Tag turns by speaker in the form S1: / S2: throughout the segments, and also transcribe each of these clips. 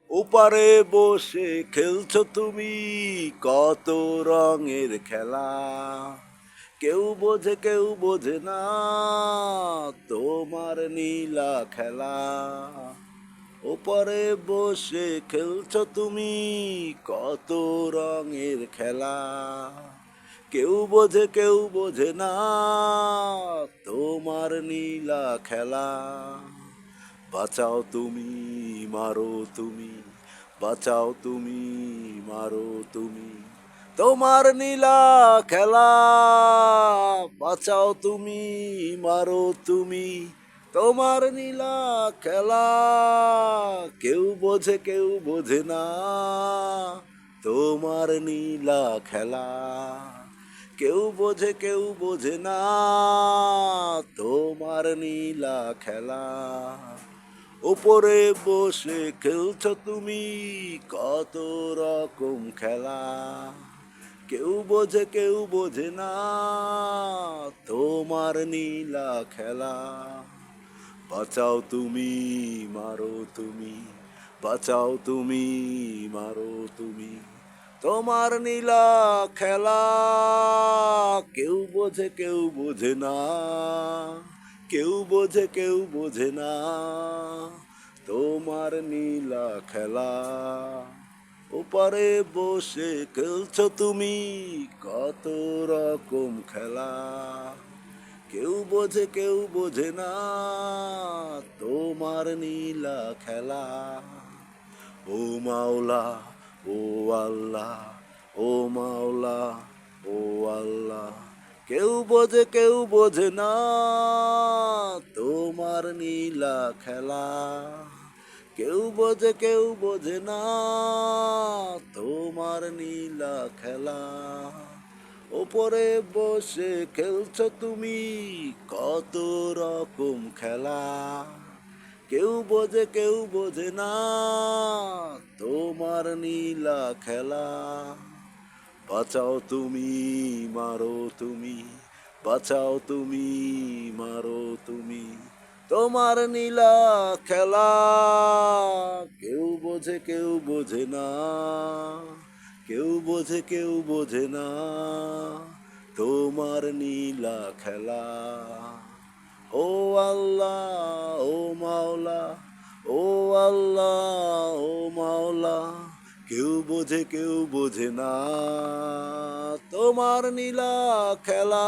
S1: ওপারে বসে খেলছো তুমি কত রঙের খেলা, কেউ বোঝে না তোমার নীলা খেলা। ওপারে বসে খেলছো তুমি কত রঙের খেলা, কেউ বোঝে না তোমার নীলা খেলা। বাঁচাও তুমি, মারো তুমি, বাঁচাও তুমি, মারো তুমি, তোমার নীলা খেলা। বাঁচাও তুমি, মারো তুমি, তোমার নীলা খেলা। কেউ বোঝে না তোমার নীলা খেলা, কেউ বোঝে না তোমার নীলা খেলা। ওপরে বসে খেলছো তুমি কত রকম খেলা, কেউ বোঝে না তোমার নীলা খেলা। বাঁচাও তুমি, মারো তুমি, বাঁচাও তুমি, মারো তুমি, তোমার নীলা খেলা। কেউ বোঝে না, কেউ বোঝে না তোমার নীলা খেলা। ওপারে বসে খেলছো তুমি কত রকম খেলা, কেউ বোঝে না তোমার নীলা খেলা। ও মাওলা, ও আল্লাহ, ও মাওলা, ও আল্লাহ, কেউ বোঝে না তোমার নীলা খেলা। কেউ বোঝে না তোমার নীলা খেলা। ওপরে বসে খেলছো তুমি কত রকম খেলা, কেউ বোঝে না তোমার নীলা খেলা। বাঁচাও তুমি, মারো তুমি, বাঁচাও তুমি, মারো তুমি, তোমার নীলা খেলা। কেউ বোঝে না, কেউ বোঝে না তোমার নীলা খেলা। ও আল্লাহ, ও মাওলা, ও আল্লাহ, ও মাওলা, কেউ বোঝে না তোমার নীলা খেলা।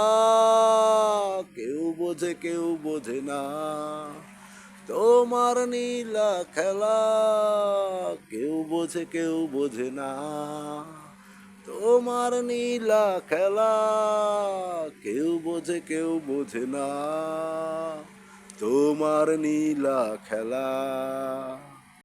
S1: কেউ বোঝে না তোমার নীলা খেলা। কেউ বোঝে না তোমার নীলা খেলা। কেউ বোঝে না তোমার নীলা খেলা।